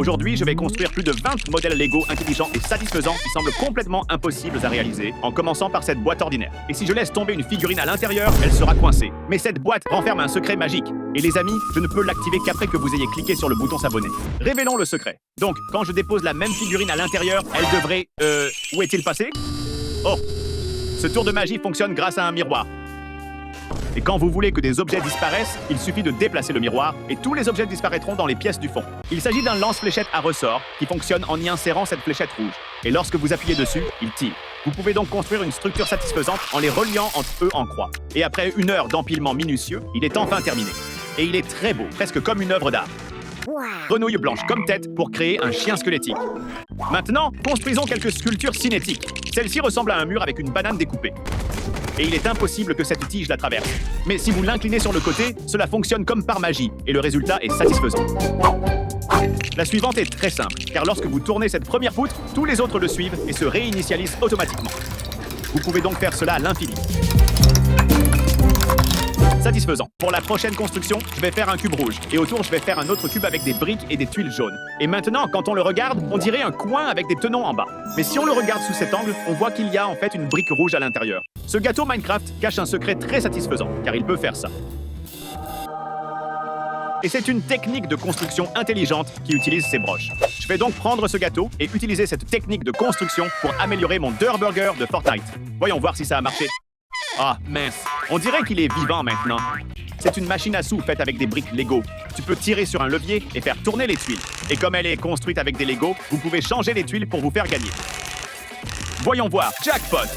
Aujourd'hui, je vais construire plus de 20 modèles Lego intelligents et satisfaisants qui semblent complètement impossibles à réaliser, en commençant par cette boîte ordinaire. Et si je laisse tomber une figurine à l'intérieur, elle sera coincée. Mais cette boîte renferme un secret magique. Et les amis, je ne peux l'activer qu'après que vous ayez cliqué sur le bouton s'abonner. Révélons le secret. Donc, quand je dépose la même figurine à l'intérieur, elle devrait... où est-il passé? Oh! Ce tour de magie fonctionne grâce à un miroir. Et quand vous voulez que des objets disparaissent, il suffit de déplacer le miroir et tous les objets disparaîtront dans les pièces du fond. Il s'agit d'un lance-fléchette à ressort qui fonctionne en y insérant cette fléchette rouge. Et lorsque vous appuyez dessus, il tire. Vous pouvez donc construire une structure satisfaisante en les reliant entre eux en croix. Et après 1 heure d'empilement minutieux, il est enfin terminé. Et il est très beau, presque comme une œuvre d'art. Grenouille blanche comme tête pour créer un chien squelettique. Maintenant, construisons quelques sculptures cinétiques. Celle-ci ressemble à un mur avec une banane découpée. Et il est impossible que cette tige la traverse. Mais si vous l'inclinez sur le côté, cela fonctionne comme par magie, et le résultat est satisfaisant. La suivante est très simple, car lorsque vous tournez cette première poutre, tous les autres le suivent et se réinitialisent automatiquement. Vous pouvez donc faire cela à l'infini. Satisfaisant. Pour la prochaine construction, je vais faire un cube rouge. Et autour, je vais faire un autre cube avec des briques et des tuiles jaunes. Et maintenant, quand on le regarde, on dirait un coin avec des tenons en bas. Mais si on le regarde sous cet angle, on voit qu'il y a en fait une brique rouge à l'intérieur. Ce gâteau Minecraft cache un secret très satisfaisant, car il peut faire ça. Et c'est une technique de construction intelligente qui utilise ces broches. Je vais donc prendre ce gâteau et utiliser cette technique de construction pour améliorer mon Durr Burger de Fortnite. Voyons voir si ça a marché. Ah, mince. On dirait qu'il est vivant maintenant. C'est une machine à sous faite avec des briques Lego. Tu peux tirer sur un levier et faire tourner les tuiles. Et comme elle est construite avec des Lego, vous pouvez changer les tuiles pour vous faire gagner. Voyons voir. Jackpot!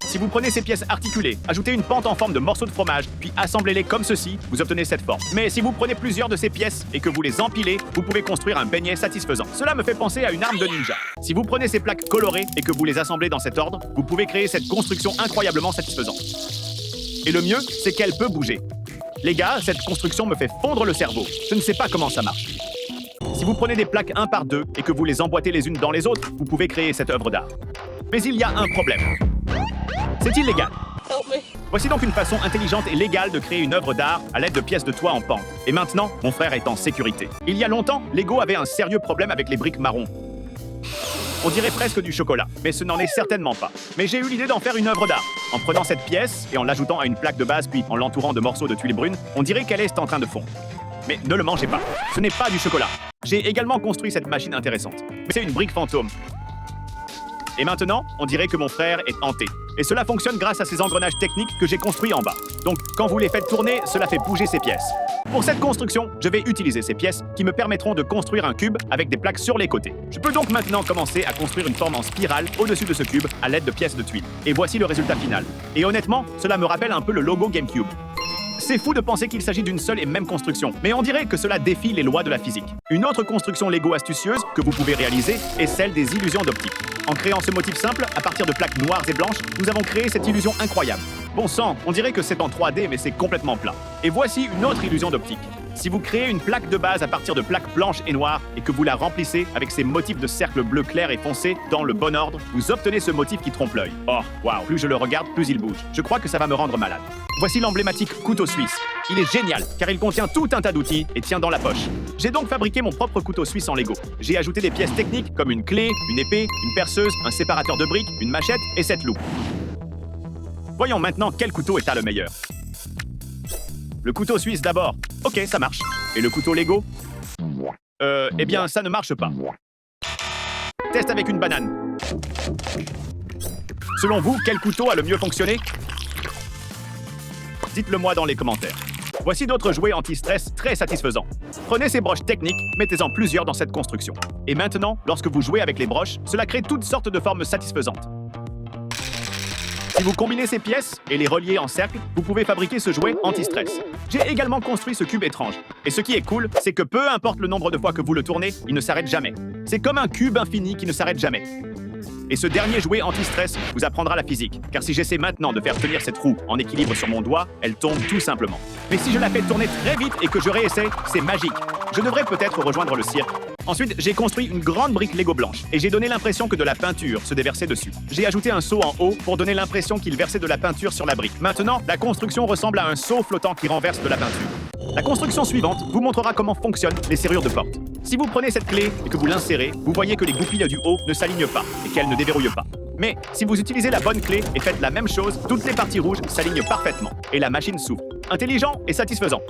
Si vous prenez ces pièces articulées, ajoutez une pente en forme de morceaux de fromage, puis assemblez-les comme ceci, vous obtenez cette forme. Mais si vous prenez plusieurs de ces pièces et que vous les empilez, vous pouvez construire un beignet satisfaisant. Cela me fait penser à une arme de ninja. Si vous prenez ces plaques colorées et que vous les assemblez dans cet ordre, vous pouvez créer cette construction incroyablement satisfaisante. Et le mieux, c'est qu'elle peut bouger. Les gars, cette construction me fait fondre le cerveau. Je ne sais pas comment ça marche. Si vous prenez des plaques 1 par 2 et que vous les emboîtez les unes dans les autres, vous pouvez créer cette œuvre d'art. Mais il y a un problème. C'est illégal. Voici donc une façon intelligente et légale de créer une œuvre d'art à l'aide de pièces de toit en pente. Et maintenant, mon frère est en sécurité. Il y a longtemps, Lego avait un sérieux problème avec les briques marron. On dirait presque du chocolat, mais ce n'en est certainement pas. Mais j'ai eu l'idée d'en faire une œuvre d'art. En prenant cette pièce et en l'ajoutant à une plaque de base puis en l'entourant de morceaux de tuiles brunes, on dirait qu'elle est en train de fondre. Mais ne le mangez pas. Ce n'est pas du chocolat. J'ai également construit cette machine intéressante. Mais c'est une brique fantôme. Et maintenant, on dirait que mon frère est hanté. Et cela fonctionne grâce à ces engrenages techniques que j'ai construits en bas. Donc, quand vous les faites tourner, cela fait bouger ces pièces. Pour cette construction, je vais utiliser ces pièces qui me permettront de construire un cube avec des plaques sur les côtés. Je peux donc maintenant commencer à construire une forme en spirale au-dessus de ce cube à l'aide de pièces de tuiles. Et voici le résultat final. Et honnêtement, cela me rappelle un peu le logo GameCube. C'est fou de penser qu'il s'agit d'une seule et même construction, mais on dirait que cela défie les lois de la physique. Une autre construction Lego astucieuse que vous pouvez réaliser est celle des illusions d'optique. En créant ce motif simple, à partir de plaques noires et blanches, nous avons créé cette illusion incroyable. Bon sang, on dirait que c'est en 3D, mais c'est complètement plat. Et voici une autre illusion d'optique. Si vous créez une plaque de base à partir de plaques blanches et noires et que vous la remplissez avec ces motifs de cercles bleus clairs et foncés dans le bon ordre, vous obtenez ce motif qui trompe l'œil. Oh, waouh, plus je le regarde, plus il bouge. Je crois que ça va me rendre malade. Voici l'emblématique couteau suisse. Il est génial, car il contient tout un tas d'outils et tient dans la poche. J'ai donc fabriqué mon propre couteau suisse en Lego. J'ai ajouté des pièces techniques comme une clé, une épée, une perceuse, un séparateur de briques, une machette et cette loupe. Voyons maintenant quel couteau est le meilleur. Le couteau suisse d'abord. Ok, ça marche. Et le couteau Lego? Eh bien, ça ne marche pas. Test avec une banane. Selon vous, quel couteau a le mieux fonctionné? Dites-le moi dans les commentaires. Voici d'autres jouets anti-stress très satisfaisants. Prenez ces broches techniques, mettez-en plusieurs dans cette construction. Et maintenant, lorsque vous jouez avec les broches, cela crée toutes sortes de formes satisfaisantes. Si vous combinez ces pièces et les reliez en cercle, vous pouvez fabriquer ce jouet anti-stress. J'ai également construit ce cube étrange. Et ce qui est cool, c'est que peu importe le nombre de fois que vous le tournez, il ne s'arrête jamais. C'est comme un cube infini qui ne s'arrête jamais. Et ce dernier jouet anti-stress vous apprendra la physique, car si j'essaie maintenant de faire tenir cette roue en équilibre sur mon doigt, elle tombe tout simplement. Mais si je la fais tourner très vite et que je réessaie, c'est magique. Je devrais peut-être rejoindre le cirque. Ensuite, j'ai construit une grande brique Lego blanche et j'ai donné l'impression que de la peinture se déversait dessus. J'ai ajouté un seau en haut pour donner l'impression qu'il versait de la peinture sur la brique. Maintenant, la construction ressemble à un seau flottant qui renverse de la peinture. La construction suivante vous montrera comment fonctionnent les serrures de porte. Si vous prenez cette clé et que vous l'insérez, vous voyez que les goupilles du haut ne s'alignent pas et qu'elles ne déverrouillent pas. Mais si vous utilisez la bonne clé et faites la même chose, toutes les parties rouges s'alignent parfaitement et la machine s'ouvre. Intelligent et satisfaisant.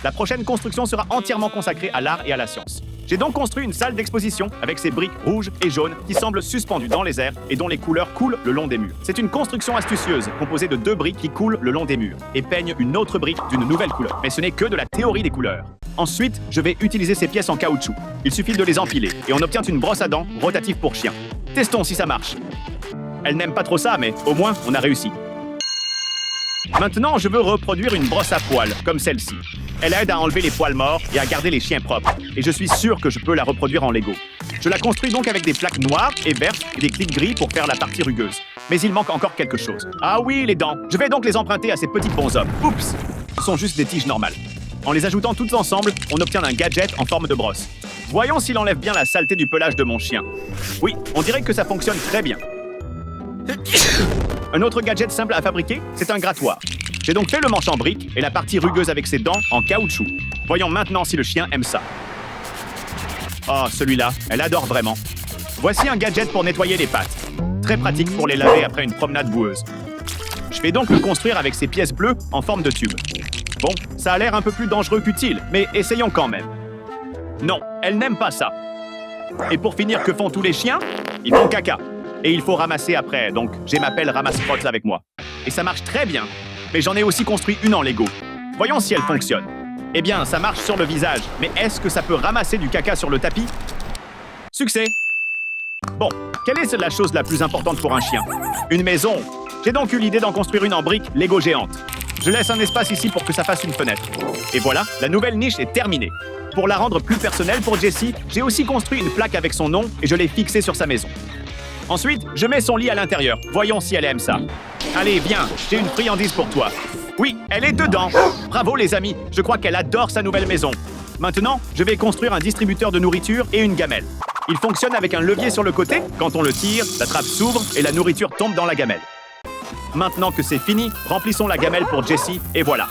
La prochaine construction sera entièrement consacrée à l'art et à la science. J'ai donc construit une salle d'exposition avec ces briques rouges et jaunes qui semblent suspendues dans les airs et dont les couleurs coulent le long des murs. C'est une construction astucieuse composée de 2 briques qui coulent le long des murs et peignent une autre brique d'une nouvelle couleur. Mais ce n'est que de la théorie des couleurs. Ensuite, je vais utiliser ces pièces en caoutchouc. Il suffit de les empiler et on obtient une brosse à dents rotative pour chien. Testons si ça marche. Elle n'aime pas trop ça, mais au moins, on a réussi. Maintenant, je veux reproduire une brosse à poils, comme celle-ci. Elle aide à enlever les poils morts et à garder les chiens propres. Et je suis sûr que je peux la reproduire en Lego. Je la construis donc avec des plaques noires et vertes et des clips gris pour faire la partie rugueuse. Mais il manque encore quelque chose. Ah oui, les dents. Je vais donc les emprunter à ces petits bonshommes. Oups! Ce sont juste des tiges normales. En les ajoutant toutes ensemble, on obtient un gadget en forme de brosse. Voyons s'il enlève bien la saleté du pelage de mon chien. Oui, on dirait que ça fonctionne très bien. Un autre gadget simple à fabriquer, c'est un grattoir. J'ai donc fait le manche en brique et la partie rugueuse avec ses dents en caoutchouc. Voyons maintenant si le chien aime ça. Oh, celui-là, elle adore vraiment. Voici un gadget pour nettoyer les pattes. Très pratique pour les laver après une promenade boueuse. Je vais donc le construire avec ces pièces bleues en forme de tube. Bon, ça a l'air un peu plus dangereux qu'utile, mais essayons quand même. Non, elle n'aime pas ça. Et pour finir, que font tous les chiens? Ils font caca. Et il faut ramasser après, donc j'ai ma pelle ramasse-crottes avec moi. Et ça marche très bien. Mais j'en ai aussi construit une en Lego. Voyons si elle fonctionne. Eh bien, ça marche sur le visage, mais est-ce que ça peut ramasser du caca sur le tapis? Succès! Bon, quelle est la chose la plus importante pour un chien? Une maison. J'ai donc eu l'idée d'en construire une en briques Lego géante. Je laisse un espace ici pour que ça fasse une fenêtre. Et voilà, la nouvelle niche est terminée. Pour la rendre plus personnelle pour Jessie, j'ai aussi construit une plaque avec son nom et je l'ai fixée sur sa maison. Ensuite, je mets son lit à l'intérieur. Voyons si elle aime ça. Allez, viens, j'ai une friandise pour toi. Oui, elle est dedans. Bravo les amis, je crois qu'elle adore sa nouvelle maison. Maintenant, je vais construire un distributeur de nourriture et une gamelle. Il fonctionne avec un levier sur le côté. Quand on le tire, la trappe s'ouvre et la nourriture tombe dans la gamelle. Maintenant que c'est fini, remplissons la gamelle pour Jessie et voilà.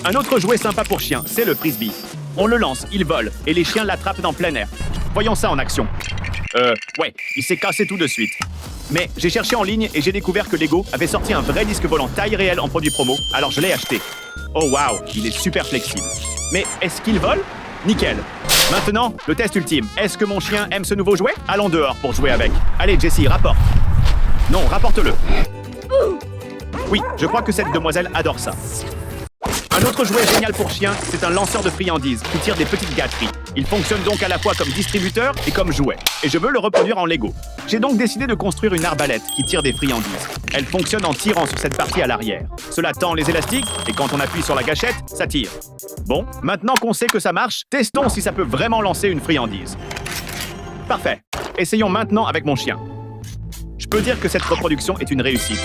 Un autre jouet sympa pour chien, c'est le frisbee. On le lance, il vole et les chiens l'attrapent en plein air. Voyons ça en action. Ouais, il s'est cassé tout de suite. Mais j'ai cherché en ligne et j'ai découvert que Lego avait sorti un vrai disque volant taille réelle en produit promo, alors je l'ai acheté. Oh waouh, il est super flexible. Mais est-ce qu'il vole? Nickel. Maintenant, le test ultime. Est-ce que mon chien aime ce nouveau jouet? Allons dehors pour jouer avec. Allez Jessie, rapporte. Non, rapporte-le. Oui, je crois que cette demoiselle adore ça. Un autre jouet génial pour chien, c'est un lanceur de friandises qui tire des petites gâteries. Il fonctionne donc à la fois comme distributeur et comme jouet. Et je veux le reproduire en Lego. J'ai donc décidé de construire une arbalète qui tire des friandises. Elle fonctionne en tirant sur cette partie à l'arrière. Cela tend les élastiques et quand on appuie sur la gâchette, ça tire. Bon, maintenant qu'on sait que ça marche, testons si ça peut vraiment lancer une friandise. Parfait. Essayons maintenant avec mon chien. Je peux dire que cette reproduction est une réussite.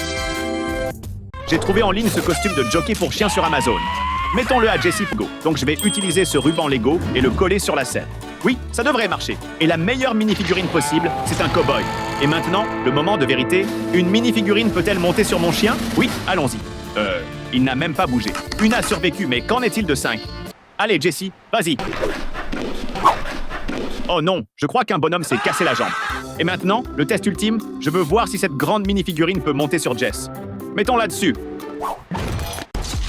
J'ai trouvé en ligne ce costume de jockey pour chien sur Amazon. Mettons-le à Jessie Go. Donc je vais utiliser ce ruban Lego et le coller sur la selle. Oui, ça devrait marcher. Et la meilleure mini-figurine possible, c'est un cow-boy. Et maintenant, le moment de vérité. Une mini-figurine peut-elle monter sur mon chien? Oui, allons-y. Il n'a même pas bougé. Une a survécu, mais qu'en est-il de 5? Allez, Jessie, vas-y. Oh non, je crois qu'un bonhomme s'est cassé la jambe. Et maintenant, le test ultime, je veux voir si cette grande mini-figurine peut monter sur Jess. Mettons-la dessus.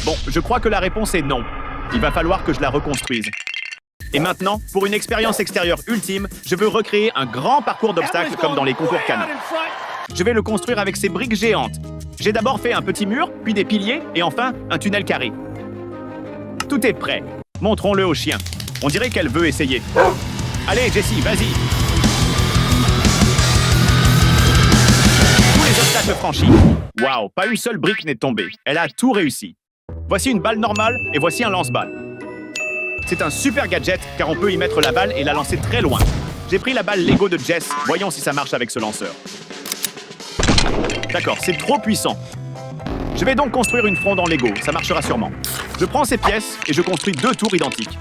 Bon, je crois que la réponse est non. Il va falloir que je la reconstruise. Et maintenant, pour une expérience extérieure ultime, je veux recréer un grand parcours d'obstacles comme dans les concours canins. Je vais le construire avec ces briques géantes. J'ai d'abord fait un petit mur, puis des piliers, et enfin, un tunnel carré. Tout est prêt. Montrons-le au chien. On dirait qu'elle veut essayer. Allez, Jessie, vas-y. Tous les obstacles franchis. Waouh, pas une seule brique n'est tombée. Elle a tout réussi. Voici une balle normale et voici un lance-balle. C'est un super gadget car on peut y mettre la balle et la lancer très loin. J'ai pris la balle Lego de Jess. Voyons si ça marche avec ce lanceur. D'accord, c'est trop puissant. Je vais donc construire une fronde en Lego, ça marchera sûrement. Je prends ces pièces et je construis 2 tours identiques.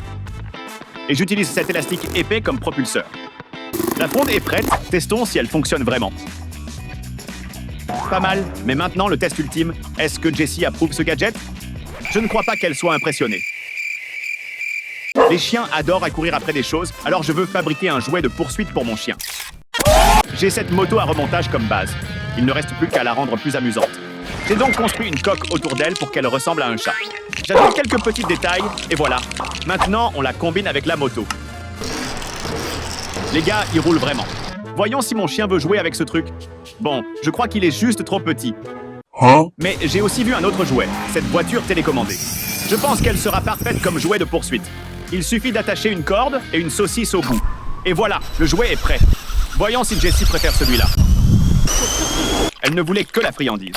Et j'utilise cet élastique épais comme propulseur. La fronde est prête, testons si elle fonctionne vraiment. Pas mal, mais maintenant le test ultime. Est-ce que Jessie approuve ce gadget? Je ne crois pas qu'elle soit impressionnée. Les chiens adorent à courir après des choses, alors je veux fabriquer un jouet de poursuite pour mon chien. J'ai cette moto à remontage comme base. Il ne reste plus qu'à la rendre plus amusante. J'ai donc construit une coque autour d'elle pour qu'elle ressemble à un chat. J'ajoute quelques petits détails, et voilà. Maintenant, on la combine avec la moto. Les gars, il roule vraiment. Voyons si mon chien veut jouer avec ce truc. Bon, je crois qu'il est juste trop petit. Mais j'ai aussi vu un autre jouet, cette voiture télécommandée. Je pense qu'elle sera parfaite comme jouet de poursuite. Il suffit d'attacher une corde et une saucisse au bout. Et voilà, le jouet est prêt. Voyons si Jessie préfère celui-là. Elle ne voulait que la friandise.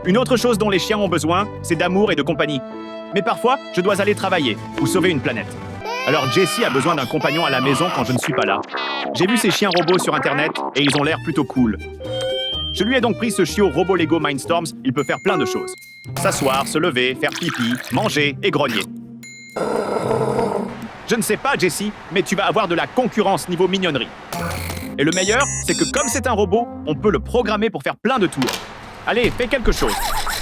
Une autre chose dont les chiens ont besoin, c'est d'amour et de compagnie. Mais parfois, je dois aller travailler ou sauver une planète. Alors Jessie a besoin d'un compagnon à la maison quand je ne suis pas là. J'ai vu ces chiens robots sur internet et ils ont l'air plutôt cool. Je lui ai donc pris ce chiot robot Lego Mindstorms, il peut faire plein de choses. S'asseoir, se lever, faire pipi, manger et grogner. Je ne sais pas Jessie, mais tu vas avoir de la concurrence niveau mignonnerie. Et le meilleur, c'est que comme c'est un robot, on peut le programmer pour faire plein de tours. Allez, fais quelque chose.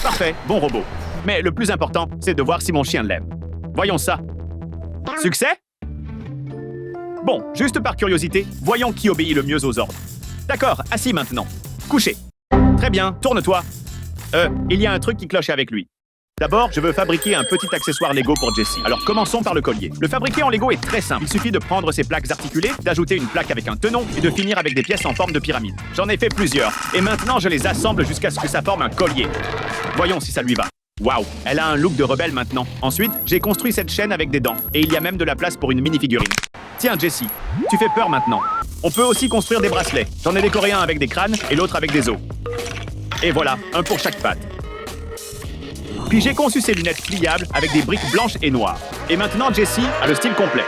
Parfait, bon robot. Mais le plus important, c'est de voir si mon chien l'aime. Voyons ça. Succès? Bon, juste par curiosité, voyons qui obéit le mieux aux ordres. D'accord, assis maintenant. Couché. Très bien, tourne-toi. Il y a un truc qui cloche avec lui. D'abord, je veux fabriquer un petit accessoire Lego pour Jessie. Alors commençons par le collier. Le fabriquer en Lego est très simple. Il suffit de prendre ces plaques articulées, d'ajouter une plaque avec un tenon et de finir avec des pièces en forme de pyramide. J'en ai fait plusieurs. Et maintenant, je les assemble jusqu'à ce que ça forme un collier. Voyons si ça lui va. Waouh, elle a un look de rebelle maintenant. Ensuite, j'ai construit cette chaîne avec des dents. Et il y a même de la place pour une mini-figurine. Tiens, Jessie, tu fais peur maintenant. On peut aussi construire des bracelets. J'en ai décoré un avec des crânes et l'autre avec des os. Et voilà, un pour chaque patte. Puis j'ai conçu ces lunettes pliables avec des briques blanches et noires. Et maintenant, Jessie a le style complet.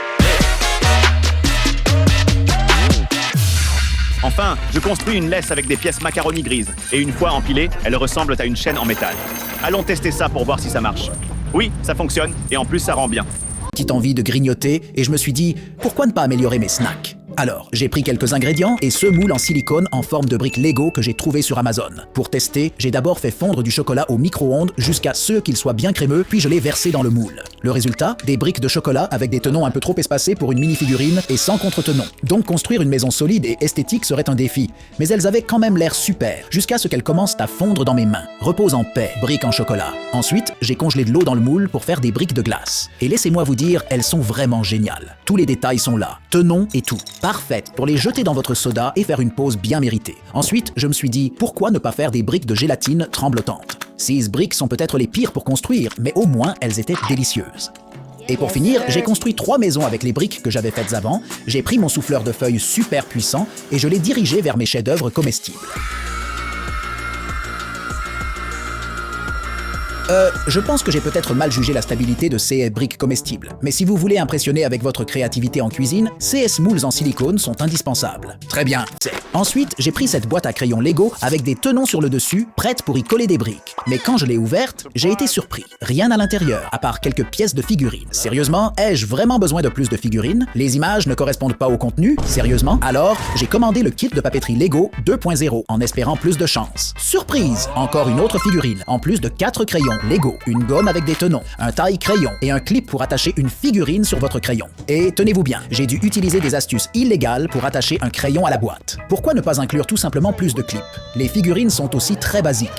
Enfin, je construis une laisse avec des pièces macaroni grises. Et une fois empilées, elles ressemblent à une chaîne en métal. Allons tester ça pour voir si ça marche. Oui, ça fonctionne, et en plus ça rend bien. Petite envie de grignoter, et je me suis dit, pourquoi ne pas améliorer mes snacks? Alors, j'ai pris quelques ingrédients et ce moule en silicone en forme de briques Lego que j'ai trouvé sur Amazon. Pour tester, j'ai d'abord fait fondre du chocolat au micro-ondes jusqu'à ce qu'il soit bien crémeux, puis je l'ai versé dans le moule. Le résultat, des briques de chocolat avec des tenons un peu trop espacés pour une mini-figurine et sans contre-tenon. Donc construire une maison solide et esthétique serait un défi, mais elles avaient quand même l'air super, jusqu'à ce qu'elles commencent à fondre dans mes mains. Repose en paix, briques en chocolat. Ensuite, j'ai congelé de l'eau dans le moule pour faire des briques de glace. Et laissez-moi vous dire, elles sont vraiment géniales. Tous les détails sont là, tenons et tout. Parfaite pour les jeter dans votre soda et faire une pause bien méritée. Ensuite, je me suis dit, pourquoi ne pas faire des briques de gélatine tremblotantes? Ces briques sont peut-être les pires pour construire, mais au moins elles étaient délicieuses. Et pour finir, j'ai construit 3 maisons avec les briques que j'avais faites avant, j'ai pris mon souffleur de feuilles super puissant et je l'ai dirigé vers mes chefs-d'œuvre comestibles. Je pense que j'ai peut-être mal jugé la stabilité de ces briques comestibles. Mais si vous voulez impressionner avec votre créativité en cuisine, CS moules en silicone sont indispensables. Très bien. Ensuite, j'ai pris cette boîte à crayons Lego avec des tenons sur le dessus, prête pour y coller des briques. Mais quand je l'ai ouverte, j'ai été surpris. Rien à l'intérieur, à part quelques pièces de figurines. Sérieusement, ai-je vraiment besoin de plus de figurines? Les images ne correspondent pas au contenu? Sérieusement? Alors, j'ai commandé le kit de papeterie Lego 2.0 en espérant plus de chance. Surprise! Encore une autre figurine, en plus de 4 crayons Lego, une gomme avec des tenons, un taille-crayon et un clip pour attacher une figurine sur votre crayon. Et tenez-vous bien, j'ai dû utiliser des astuces illégales pour attacher un crayon à la boîte. Pourquoi ne pas inclure tout simplement plus de clips? Les figurines sont aussi très basiques.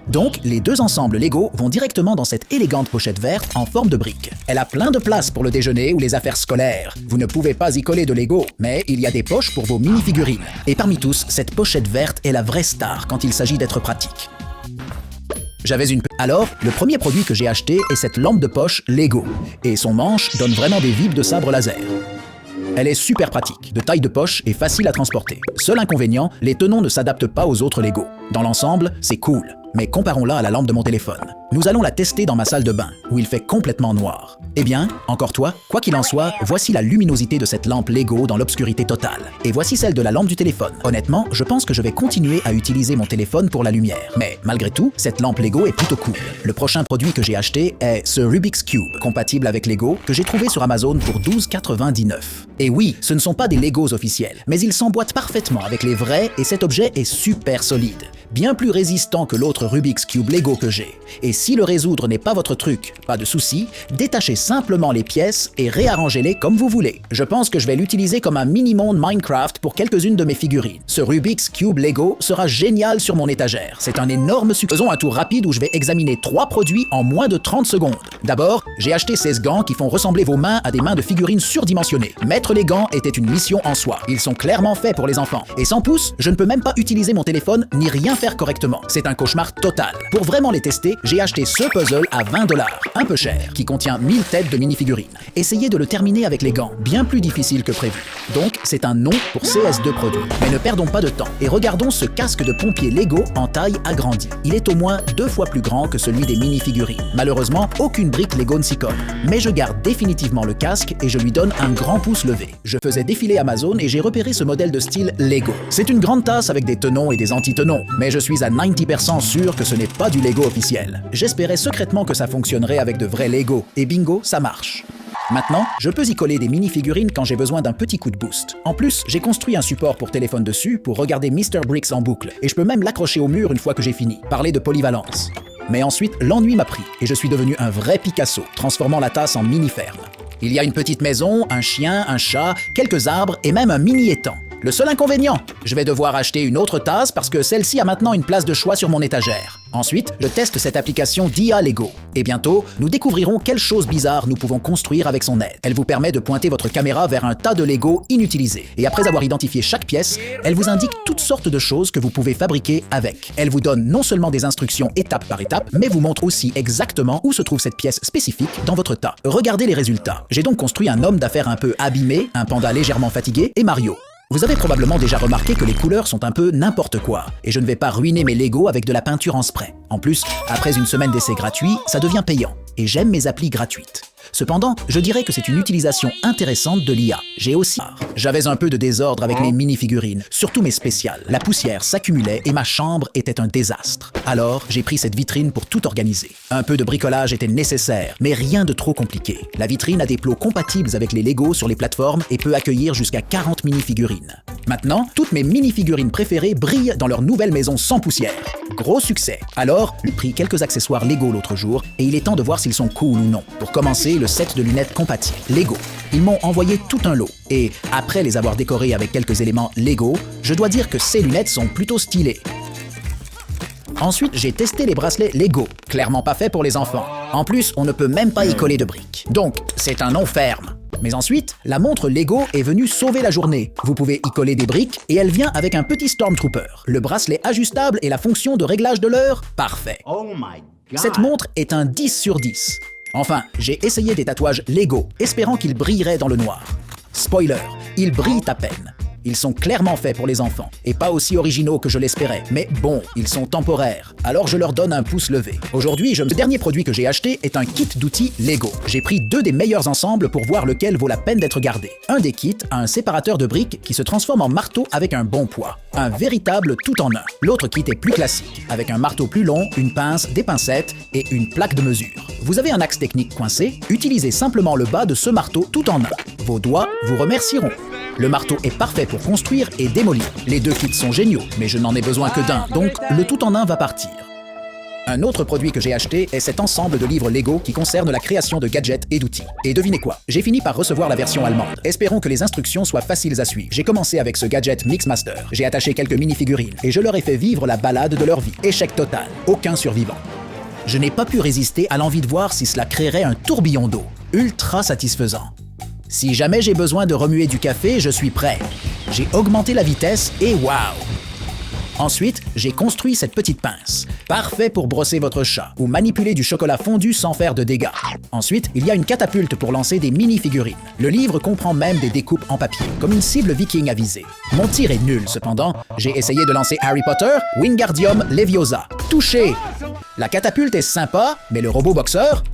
Donc, les 2 ensembles Lego vont directement dans cette élégante pochette verte en forme de brique. Elle a plein de place pour le déjeuner ou les affaires scolaires. Vous ne pouvez pas y coller de Lego, mais il y a des poches pour vos mini-figurines. Et parmi tous, cette pochette verte est la vraie star quand il s'agit d'être pratique. Alors, le premier produit que j'ai acheté est cette lampe de poche Lego. Et son manche donne vraiment des vibres de sabre laser. Elle est super pratique, de taille de poche et facile à transporter. Seul inconvénient, les tenons ne s'adaptent pas aux autres Lego. Dans l'ensemble, c'est cool. Mais comparons-la à la lampe de mon téléphone. Nous allons la tester dans ma salle de bain, où il fait complètement noir. Eh bien, encore toi, quoi qu'il en soit, voici la luminosité de cette lampe Lego dans l'obscurité totale. Et voici celle de la lampe du téléphone. Honnêtement, je pense que je vais continuer à utiliser mon téléphone pour la lumière. Mais malgré tout, cette lampe Lego est plutôt cool. Le prochain produit que j'ai acheté est ce Rubik's Cube, compatible avec Lego, que j'ai trouvé sur Amazon pour $12,99. Et oui, ce ne sont pas des Legos officiels, mais ils s'emboîtent parfaitement avec les vrais et cet objet est super solide. bien plus résistant que l'autre Rubik's Cube Lego que j'ai. Et si le résoudre n'est pas votre truc, pas de souci, détachez simplement les pièces et réarrangez-les comme vous voulez. Je pense que je vais l'utiliser comme un mini-monde Minecraft pour quelques-unes de mes figurines. Ce Rubik's Cube Lego sera génial sur mon étagère. C'est un énorme succès. Faisons un tour rapide où je vais examiner 3 produits en moins de 30 secondes. D'abord, j'ai acheté ces gants qui font ressembler vos mains à des mains de figurines surdimensionnées. Mettre les gants était une mission en soi. Ils sont clairement faits pour les enfants. Et sans pouce, je ne peux même pas utiliser mon téléphone ni rien faire correctement. C'est un cauchemar total. Pour vraiment les tester, j'ai acheté ce puzzle à 20 $, un peu cher, qui contient 1000 têtes de mini-figurines. Essayez de le terminer avec les gants, bien plus difficile que prévu. Donc, c'est un non pour CS2 produits. Mais ne perdons pas de temps et regardons ce casque de pompier Lego en taille agrandie. Il est au moins 2 fois plus grand que celui des mini-figurines. Malheureusement, aucune brique Lego ne s'y colle. Mais je garde définitivement le casque et je lui donne un grand pouce levé. Je faisais défiler Amazon et j'ai repéré ce modèle de style Lego. C'est une grande tasse avec des tenons et des anti-tenons, mais je suis à 90% sûr que ce n'est pas du Lego officiel. J'espérais secrètement que ça fonctionnerait avec de vrais Lego, et bingo, ça marche. Maintenant, je peux y coller des mini-figurines quand j'ai besoin d'un petit coup de boost. En plus, j'ai construit un support pour téléphone dessus pour regarder Mr. Bricks en boucle, et je peux même l'accrocher au mur une fois que j'ai fini. Parler de polyvalence. Mais ensuite, l'ennui m'a pris, et je suis devenu un vrai Picasso, transformant la tasse en mini-ferme. Il y a une petite maison, un chien, un chat, quelques arbres et même un mini-étang. Le seul inconvénient, je vais devoir acheter une autre tasse parce que celle-ci a maintenant une place de choix sur mon étagère. Ensuite, je teste cette application d'IA Lego. Et bientôt, nous découvrirons quelles choses bizarres nous pouvons construire avec son aide. Elle vous permet de pointer votre caméra vers un tas de Lego inutilisés. Et après avoir identifié chaque pièce, elle vous indique toutes sortes de choses que vous pouvez fabriquer avec. Elle vous donne non seulement des instructions étape par étape, mais vous montre aussi exactement où se trouve cette pièce spécifique dans votre tas. Regardez les résultats. J'ai donc construit un homme d'affaires un peu abîmé, un panda légèrement fatigué et Mario. Vous avez probablement déjà remarqué que les couleurs sont un peu n'importe quoi, et je ne vais pas ruiner mes Lego avec de la peinture en spray. En plus, après une semaine d'essai gratuit, ça devient payant, et j'aime mes applis gratuites. Cependant, je dirais que c'est une utilisation intéressante de l'IA. J'avais un peu de désordre avec mes mini-figurines, surtout mes spéciales. La poussière s'accumulait et ma chambre était un désastre. Alors, j'ai pris cette vitrine pour tout organiser. Un peu de bricolage était nécessaire, mais rien de trop compliqué. La vitrine a des plots compatibles avec les Lego sur les plateformes et peut accueillir jusqu'à 40 mini-figurines. Maintenant, toutes mes mini-figurines préférées brillent dans leur nouvelle maison sans poussière. Gros succès. Alors, j'ai pris quelques accessoires Lego l'autre jour et il est temps de voir s'ils sont cool ou non. Pour commencer, le set de lunettes compatibles Lego. Ils m'ont envoyé tout un lot et après les avoir décorés avec quelques éléments Lego, je dois dire que ces lunettes sont plutôt stylées. Ensuite, j'ai testé les bracelets Lego, clairement pas faits pour les enfants. En plus, on ne peut même pas y coller de briques. Donc, c'est un non ferme. Mais ensuite, la montre Lego est venue sauver la journée. Vous pouvez y coller des briques et elle vient avec un petit Stormtrooper. Le bracelet ajustable et la fonction de réglage de l'heure, parfait. Oh my God. Cette montre est un 10 sur 10. Enfin, j'ai essayé des tatouages Lego, espérant qu'ils brilleraient dans le noir. Spoiler, ils brillent à peine. Ils sont clairement faits pour les enfants, et pas aussi originaux que je l'espérais. Mais bon, ils sont temporaires, alors je leur donne un pouce levé. Aujourd'hui, le dernier produit que j'ai acheté est un kit d'outils Lego. J'ai pris 2 des meilleurs ensembles pour voir lequel vaut la peine d'être gardé. Un des kits a un séparateur de briques qui se transforme en marteau avec un bon poids. Un véritable tout-en-un. L'autre kit est plus classique, avec un marteau plus long, une pince, des pincettes et une plaque de mesure. Vous avez un axe technique coincé, utilisez simplement le bas de ce marteau tout en un. Vos doigts vous remercieront. Le marteau est parfait pour construire et démolir. Les 2 kits sont géniaux, mais je n'en ai besoin que d'un, donc le tout-en-un va partir. Un autre produit que j'ai acheté est cet ensemble de livres Lego qui concerne la création de gadgets et d'outils. Et devinez quoi? J'ai fini par recevoir la version allemande. Espérons que les instructions soient faciles à suivre. J'ai commencé avec ce gadget Mixmaster. J'ai attaché quelques mini-figurines et je leur ai fait vivre la balade de leur vie. Échec total. Aucun survivant. Je n'ai pas pu résister à l'envie de voir si cela créerait un tourbillon d'eau. Ultra satisfaisant. Si jamais j'ai besoin de remuer du café, je suis prêt. J'ai augmenté la vitesse et waouh! Ensuite, j'ai construit cette petite pince. Parfait pour brosser votre chat ou manipuler du chocolat fondu sans faire de dégâts. Ensuite, il y a une catapulte pour lancer des mini-figurines. Le livre comprend même des découpes en papier, comme une cible viking à viser. Mon tir est nul, cependant. J'ai essayé de lancer Harry Potter, Wingardium Leviosa. Touché! La catapulte est sympa, mais le robot boxeur?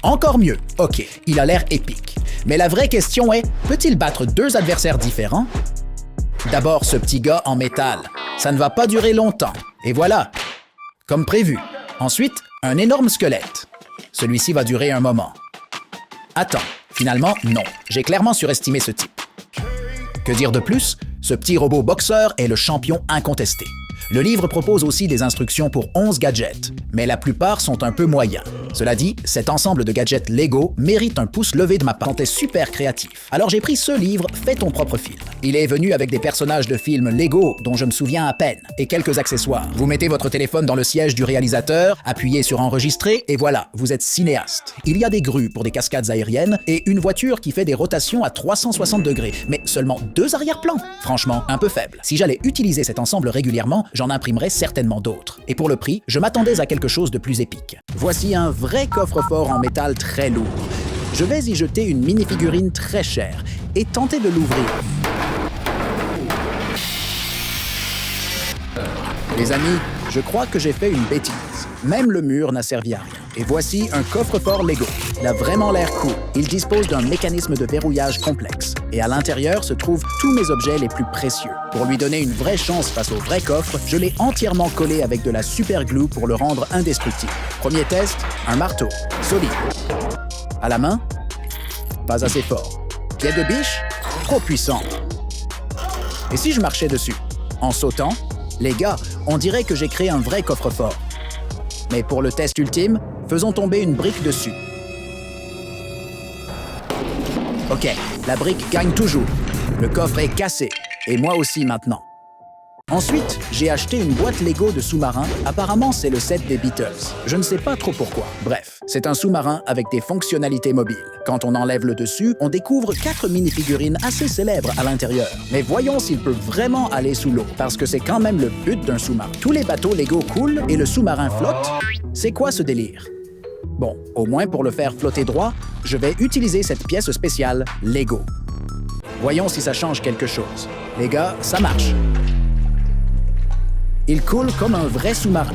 Encore mieux. Ok, il a l'air épique. Mais la vraie question est, peut-il battre 2 adversaires différents? D'abord, ce petit gars en métal. Ça ne va pas durer longtemps. Et voilà, comme prévu. Ensuite, un énorme squelette. Celui-ci va durer un moment. Attends, finalement, non. J'ai clairement surestimé ce type. Que dire de plus? Ce petit robot boxeur est le champion incontesté. Le livre propose aussi des instructions pour 11 gadgets, mais la plupart sont un peu moyens. Cela dit, cet ensemble de gadgets Lego mérite un pouce levé de ma part. T'es super créatif. Alors j'ai pris ce livre, Fais ton propre film. Il est venu avec des personnages de films Lego dont je me souviens à peine, et quelques accessoires. Vous mettez votre téléphone dans le siège du réalisateur, appuyez sur enregistrer, et voilà, vous êtes cinéaste. Il y a des grues pour des cascades aériennes, et une voiture qui fait des rotations à 360 degrés, mais seulement 2 arrière-plans. Franchement, un peu faible. Si j'allais utiliser cet ensemble régulièrement, j'en imprimerais certainement d'autres. Et pour le prix, je m'attendais à quelque chose de plus épique. Voici un vrai coffre-fort en métal très lourd. Je vais y jeter une mini-figurine très chère et tenter de l'ouvrir. Les amis, je crois que j'ai fait une bêtise. Même le mur n'a servi à rien. Et voici un coffre-fort Lego. Il a vraiment l'air cool. Il dispose d'un mécanisme de verrouillage complexe. Et à l'intérieur se trouvent tous mes objets les plus précieux. Pour lui donner une vraie chance face au vrai coffre, je l'ai entièrement collé avec de la super glue pour le rendre indestructible. Premier test, un marteau. Solide. À la main, pas assez fort. Pied de biche, trop puissant. Et si je marchais dessus? En sautant? Les gars, on dirait que j'ai créé un vrai coffre-fort. Mais pour le test ultime, faisons tomber une brique dessus. Ok, la brique gagne toujours. Le coffre est cassé. Et moi aussi maintenant. Ensuite, j'ai acheté une boîte Lego de sous-marin. Apparemment, c'est le set des Beatles. Je ne sais pas trop pourquoi. Bref, c'est un sous-marin avec des fonctionnalités mobiles. Quand on enlève le dessus, on découvre 4 mini-figurines assez célèbres à l'intérieur. Mais voyons s'il peut vraiment aller sous l'eau, parce que c'est quand même le but d'un sous-marin. Tous les bateaux Lego coulent et le sous-marin flotte. C'est quoi ce délire? Bon, au moins pour le faire flotter droit, je vais utiliser cette pièce spéciale Lego. Voyons si ça change quelque chose. Les gars, ça marche. Il coule comme un vrai sous-marin.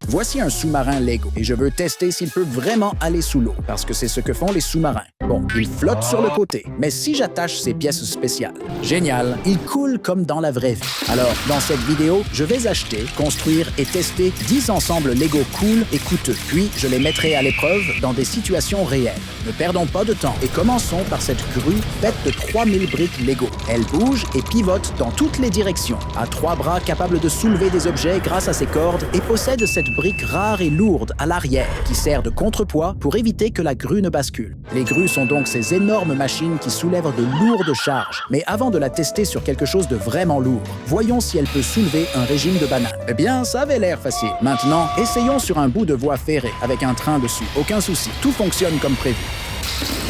Voici un sous-marin Lego et je veux tester s'il peut vraiment aller sous l'eau parce que c'est ce que font les sous-marins. Bon, il flotte sur le côté, mais si j'attache ces pièces spéciales, génial, il coule comme dans la vraie vie. Alors, dans cette vidéo, je vais acheter, construire et tester 10 ensembles Lego cool et coûteux. Puis, je les mettrai à l'épreuve dans des situations réelles. Ne perdons pas de temps et commençons par cette grue faite de 3000 briques Lego. Elle bouge et pivote dans toutes les directions, a 3 bras capables de soulever des objets grâce à ses cordes et possède cette brique rare et lourde à l'arrière qui sert de contrepoids pour éviter que la grue ne bascule. Les grues sont donc ces énormes machines qui soulèvent de lourdes charges. Mais avant de la tester sur quelque chose de vraiment lourd, voyons si elle peut soulever un régime de bananes. Eh bien, ça avait l'air facile. Maintenant, essayons sur un bout de voie ferrée avec un train dessus. Aucun souci, tout fonctionne comme prévu.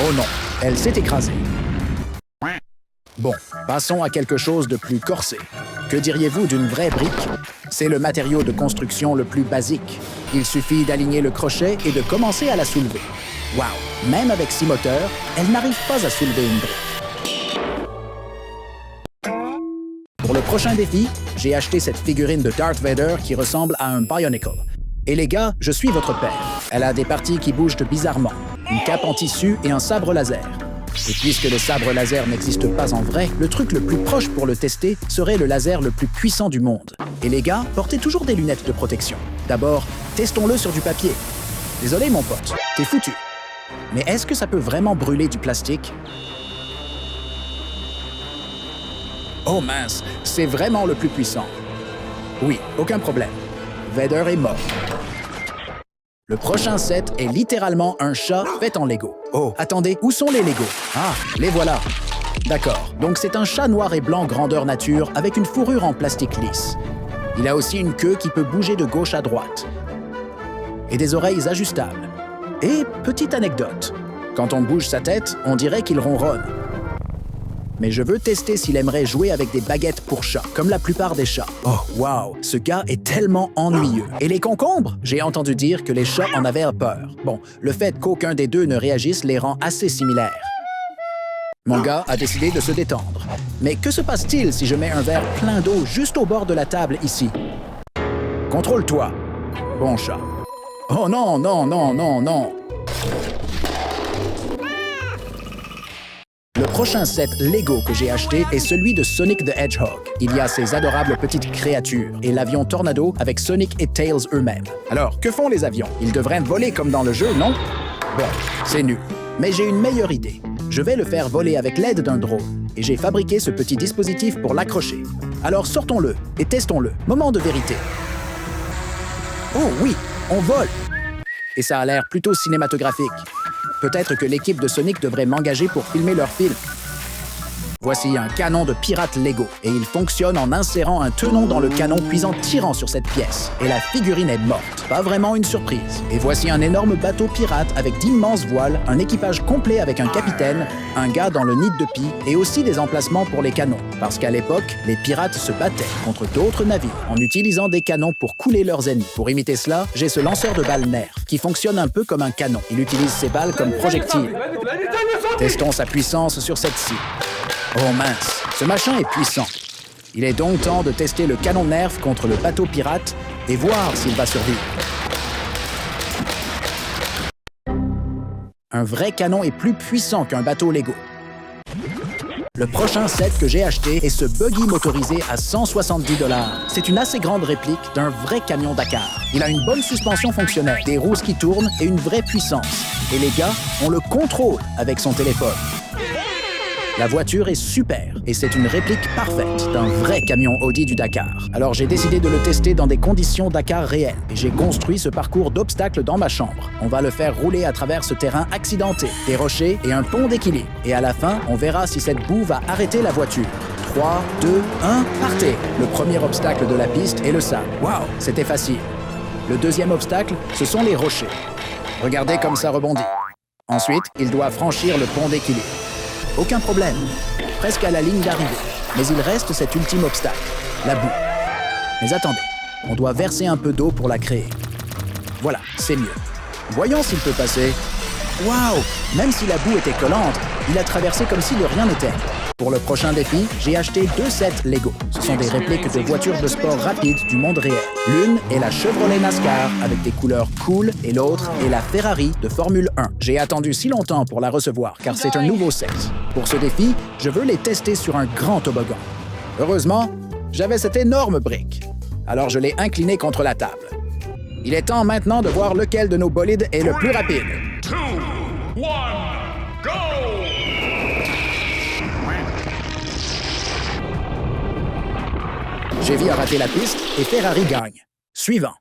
Oh non, elle s'est écrasée. Bon, passons à quelque chose de plus corsé. Que diriez-vous d'une vraie brique? C'est le matériau de construction le plus basique. Il suffit d'aligner le crochet et de commencer à la soulever. Waouh! Même avec 6 moteurs, elle n'arrive pas à soulever une brique. Pour le prochain défi, j'ai acheté cette figurine de Darth Vader qui ressemble à un Bionicle. Et les gars, je suis votre père. Elle a des parties qui bougent bizarrement, une cape en tissu et un sabre laser. Et puisque le sabre laser n'existe pas en vrai, le truc le plus proche pour le tester serait le laser le plus puissant du monde. Et les gars, portez toujours des lunettes de protection. D'abord, testons-le sur du papier. Désolé mon pote, t'es foutu. Mais est-ce que ça peut vraiment brûler du plastique? Oh mince, c'est vraiment le plus puissant. Oui, aucun problème. Vader est mort. Le prochain set est littéralement un chat fait en Lego. Oh, attendez, où sont les Lego? Ah, les voilà. D'accord, donc c'est un chat noir et blanc grandeur nature avec une fourrure en plastique lisse. Il a aussi une queue qui peut bouger de gauche à droite. Et des oreilles ajustables. Et petite anecdote, quand on bouge sa tête, on dirait qu'il ronronne. Mais je veux tester s'il aimerait jouer avec des baguettes pour chat, comme la plupart des chats. Oh, wow, ce gars est tellement ennuyeux. Et les concombres? J'ai entendu dire que les chats en avaient peur. Bon, le fait qu'aucun des deux ne réagisse les rend assez similaires. Mon gars a décidé de se détendre. Mais que se passe-t-il si je mets un verre plein d'eau juste au bord de la table ici? Contrôle-toi, bon chat. Oh non, non, non, non, non. Le prochain set Lego que j'ai acheté est celui de Sonic the Hedgehog. Il y a ces adorables petites créatures et l'avion Tornado avec Sonic et Tails eux-mêmes. Alors, que font les avions? Ils devraient voler comme dans le jeu, non? Bon, c'est nul. Mais j'ai une meilleure idée. Je vais le faire voler avec l'aide d'un drone. Et j'ai fabriqué ce petit dispositif pour l'accrocher. Alors sortons-le et testons-le. Moment de vérité. Oh oui, on vole! Et ça a l'air plutôt cinématographique. Peut-être que l'équipe de Sonic devrait m'engager pour filmer leur film. Voici un canon de pirate Lego, et il fonctionne en insérant un tenon dans le canon puis en tirant sur cette pièce. Et la figurine est morte. Pas vraiment une surprise. Et voici un énorme bateau pirate avec d'immenses voiles, un équipage complet avec un capitaine, un gars dans le nid de pie, et aussi des emplacements pour les canons. Parce qu'à l'époque, les pirates se battaient contre d'autres navires en utilisant des canons pour couler leurs ennemis. Pour imiter cela, j'ai ce lanceur de balles Nerf, qui fonctionne un peu comme un canon. Il utilise ses balles comme projectiles. Testons sa puissance sur cette cible. Oh mince, ce machin est puissant. Il est donc temps de tester le canon Nerf contre le bateau pirate et voir s'il va survivre. Un vrai canon est plus puissant qu'un bateau Lego. Le prochain set que j'ai acheté est ce buggy motorisé à 170 $. C'est une assez grande réplique d'un vrai camion Dakar. Il a une bonne suspension fonctionnelle, des roues qui tournent et une vraie puissance. Et les gars, on le contrôle avec son téléphone. La voiture est super et c'est une réplique parfaite d'un vrai camion Audi du Dakar. Alors j'ai décidé de le tester dans des conditions Dakar réelles et j'ai construit ce parcours d'obstacles dans ma chambre. On va le faire rouler à travers ce terrain accidenté, des rochers et un pont d'équilibre. Et à la fin, on verra si cette boue va arrêter la voiture. 3, 2, 1, partez! Le premier obstacle de la piste est le sable. Waouh, c'était facile. Le deuxième obstacle, ce sont les rochers. Regardez comme ça rebondit. Ensuite, il doit franchir le pont d'équilibre. Aucun problème, presque à la ligne d'arrivée. Mais il reste cet ultime obstacle, la boue. Mais attendez, on doit verser un peu d'eau pour la créer. Voilà, c'est mieux. Voyons s'il peut passer. Waouh! Même si la boue était collante, il a traversé comme si de rien n'était. Pour le prochain défi, j'ai acheté 2 sets Lego. Ce sont des répliques de voitures de sport rapides du monde réel. L'une est la Chevrolet NASCAR avec des couleurs cool et l'autre est la Ferrari de Formule 1. J'ai attendu si longtemps pour la recevoir car c'est un nouveau set. Pour ce défi, je veux les tester sur un grand toboggan. Heureusement, j'avais cette énorme brique. Alors je l'ai incliné contre la table. Il est temps maintenant de voir lequel de nos bolides est le plus rapide. 2, 1, go! Chevy a raté la piste et Ferrari gagne. Suivant.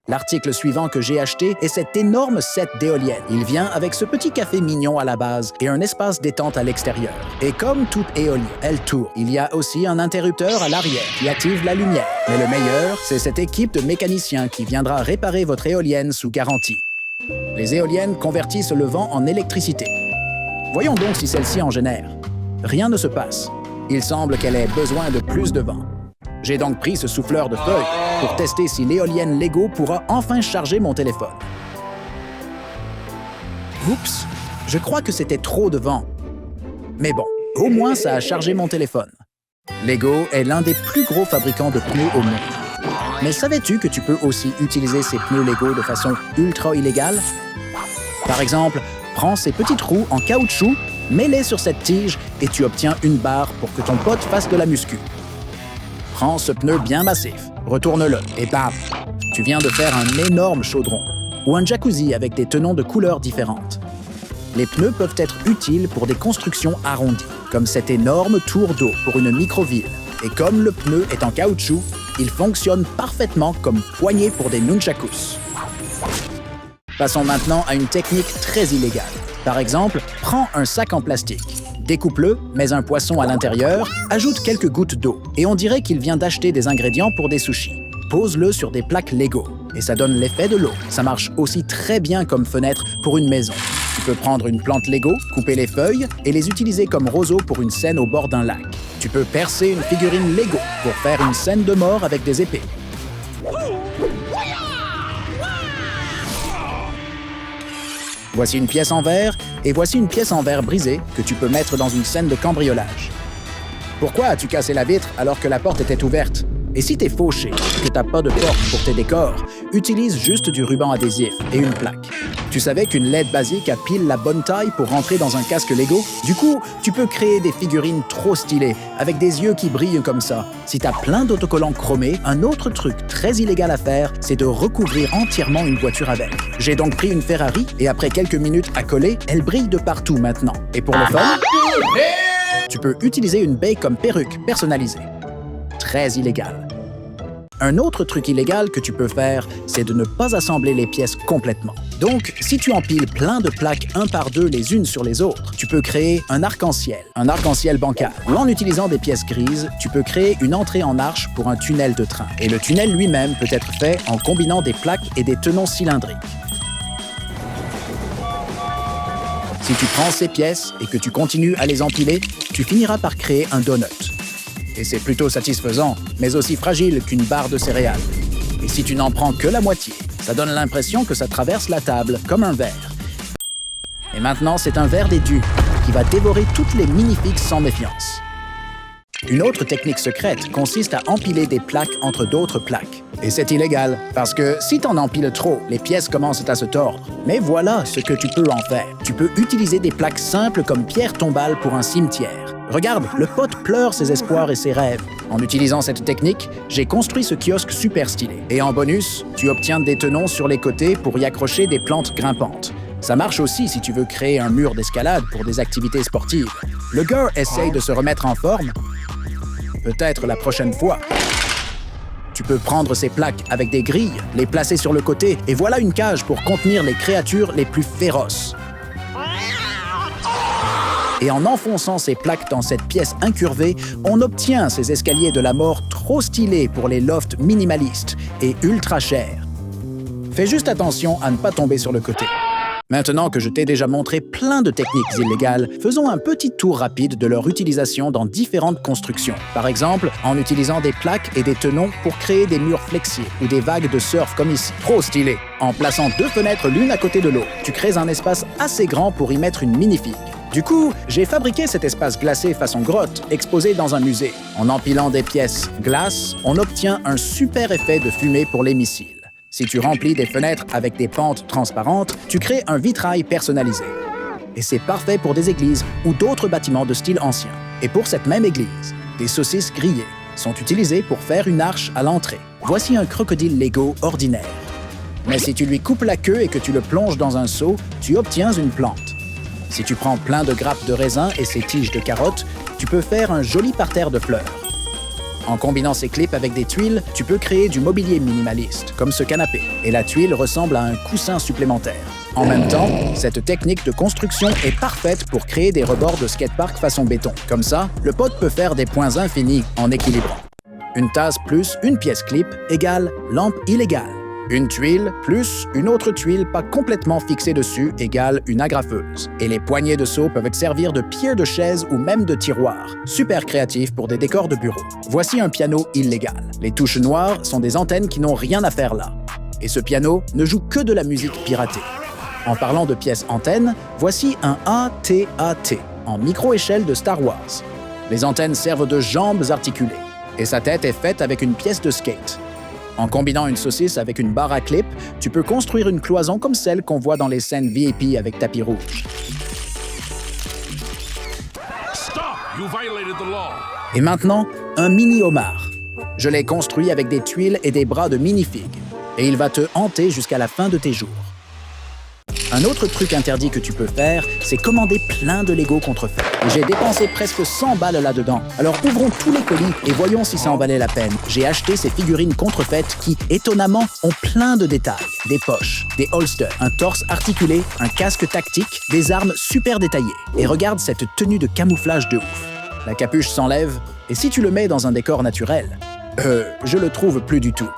L'article suivant que j'ai acheté est cet énorme set d'éoliennes. Il vient avec ce petit café mignon à la base et un espace détente à l'extérieur. Et comme toute éolienne, elle tourne. Il y a aussi un interrupteur à l'arrière qui active la lumière. Mais le meilleur, c'est cette équipe de mécaniciens qui viendra réparer votre éolienne sous garantie. Les éoliennes convertissent le vent en électricité. Voyons donc si celle-ci en génère. Rien ne se passe. Il semble qu'elle ait besoin de plus de vent. J'ai donc pris ce souffleur de feuilles pour tester si l'éolienne Lego pourra enfin charger mon téléphone. Oups, je crois que c'était trop de vent. Mais bon, au moins ça a chargé mon téléphone. Lego est l'un des plus gros fabricants de pneus au monde. Mais savais-tu que tu peux aussi utiliser ces pneus Lego de façon ultra illégale? Par exemple, prends ces petites roues en caoutchouc, mets-les sur cette tige et tu obtiens une barre pour que ton pote fasse de la muscu. Prends ce pneu bien massif, retourne-le et bam! Tu viens de faire un énorme chaudron ou un jacuzzi avec des tenons de couleurs différentes. Les pneus peuvent être utiles pour des constructions arrondies, comme cette énorme tour d'eau pour une micro-ville. Et comme le pneu est en caoutchouc, il fonctionne parfaitement comme poignée pour des nunchakus. Passons maintenant à une technique très illégale. Par exemple, prends un sac en plastique. Découpe-le, mets un poisson à l'intérieur, ajoute quelques gouttes d'eau et on dirait qu'il vient d'acheter des ingrédients pour des sushis. Pose-le sur des plaques Lego et ça donne l'effet de l'eau. Ça marche aussi très bien comme fenêtre pour une maison. Tu peux prendre une plante Lego, couper les feuilles et les utiliser comme roseaux pour une scène au bord d'un lac. Tu peux percer une figurine Lego pour faire une scène de mort avec des épées. Voici une pièce en verre et voici une pièce en verre brisée que tu peux mettre dans une scène de cambriolage. Pourquoi as-tu cassé la vitre alors que la porte était ouverte? Et si t'es fauché et que t'as pas de porte pour tes décors, utilise juste du ruban adhésif et une plaque. Tu Tu savais qu'une LED basique a pile la bonne taille pour rentrer dans un casque Lego? Du coup, tu peux créer des figurines trop stylées, avec des yeux qui brillent comme ça. Si t'as plein d'autocollants chromés, un autre truc très illégal à faire, c'est de recouvrir entièrement une voiture avec. J'ai donc pris une Ferrari, et après quelques minutes à coller, elle brille de partout maintenant. Et pour le fun, tu peux utiliser une baie comme perruque personnalisée. Très illégal. Un autre truc illégal que tu peux faire, c'est de ne pas assembler les pièces complètement. Donc, si tu empiles plein de plaques un par deux les unes sur les autres, tu peux créer un arc-en-ciel bancal. Ou en utilisant des pièces grises, tu peux créer une entrée en arche pour un tunnel de train. Et le tunnel lui-même peut être fait en combinant des plaques et des tenons cylindriques. Si tu prends ces pièces et que tu continues à les empiler, tu finiras par créer un donut. Et c'est plutôt satisfaisant, mais aussi fragile qu'une barre de céréales. Et si tu n'en prends que la moitié, ça donne l'impression que ça traverse la table comme un verre. Et maintenant, c'est un verre des dieux qui va dévorer toutes les minifigs sans méfiance. Une autre technique secrète consiste à empiler des plaques entre d'autres plaques. Et c'est illégal, parce que si t'en empiles trop, les pièces commencent à se tordre. Mais voilà ce que tu peux en faire. Tu peux utiliser des plaques simples comme pierre tombale pour un cimetière. Regarde, le pote pleure ses espoirs et ses rêves. En utilisant cette technique, j'ai construit ce kiosque super stylé. Et en bonus, tu obtiens des tenons sur les côtés pour y accrocher des plantes grimpantes. Ça marche aussi si tu veux créer un mur d'escalade pour des activités sportives. Le gars essaye de se remettre en forme. Peut-être la prochaine fois. Tu peux prendre ces plaques avec des grilles, les placer sur le côté, et voilà une cage pour contenir les créatures les plus féroces. Et en enfonçant ces plaques dans cette pièce incurvée, on obtient ces escaliers de la mort trop stylés pour les lofts minimalistes et ultra chers. Fais juste attention à ne pas tomber sur le côté. Maintenant que je t'ai déjà montré plein de techniques illégales, faisons un petit tour rapide de leur utilisation dans différentes constructions. Par exemple, en utilisant des plaques et des tenons pour créer des murs flexibles ou des vagues de surf comme ici. Trop stylé! En plaçant deux fenêtres l'une à côté de l'autre, tu crées un espace assez grand pour y mettre une minifig. Du coup, j'ai fabriqué cet espace glacé façon grotte, exposé dans un musée. En empilant des pièces glace, on obtient un super effet de fumée pour les missiles. Si tu remplis des fenêtres avec des pentes transparentes, tu crées un vitrail personnalisé. Et c'est parfait pour des églises ou d'autres bâtiments de style ancien. Et pour cette même église, des saucisses grillées sont utilisées pour faire une arche à l'entrée. Voici un crocodile Lego ordinaire. Mais si tu lui coupes la queue et que tu le plonges dans un seau, tu obtiens une plante. Si tu prends plein de grappes de raisin et ses tiges de carottes, tu peux faire un joli parterre de fleurs. En combinant ces clips avec des tuiles, tu peux créer du mobilier minimaliste, comme ce canapé. Et la tuile ressemble à un coussin supplémentaire. En même temps, cette technique de construction est parfaite pour créer des rebords de skatepark façon béton. Comme ça, le pote peut faire des points infinis en équilibrant. Une tasse plus une pièce clip égale lampe illégale. Une tuile plus une autre tuile pas complètement fixée dessus égale une agrafeuse. Et les poignées de seau peuvent servir de pieds de chaise ou même de tiroir. Super créatif pour des décors de bureau. Voici un piano illégal. Les touches noires sont des antennes qui n'ont rien à faire là. Et ce piano ne joue que de la musique piratée. En parlant de pièces antennes, voici un AT-AT en micro-échelle de Star Wars. Les antennes servent de jambes articulées. Et sa tête est faite avec une pièce de skate. En combinant une saucisse avec une barre à clip, tu peux construire une cloison comme celle qu'on voit dans les scènes VIP avec tapis rouge. Stop! You violated the law. Et maintenant, un mini-homard. Je l'ai construit avec des tuiles et des bras de minifig. Et il va te hanter jusqu'à la fin de tes jours. Un autre truc interdit que tu peux faire, c'est commander plein de Lego contrefaits. Et j'ai dépensé presque 100 balles là-dedans. Alors ouvrons tous les colis et voyons si ça en valait la peine. J'ai acheté ces figurines contrefaites qui, étonnamment, ont plein de détails. Des poches, des holsters, un torse articulé, un casque tactique, des armes super détaillées. Et regarde cette tenue de camouflage de ouf. La capuche s'enlève, et si tu le mets dans un décor naturel, je le trouve plus du tout.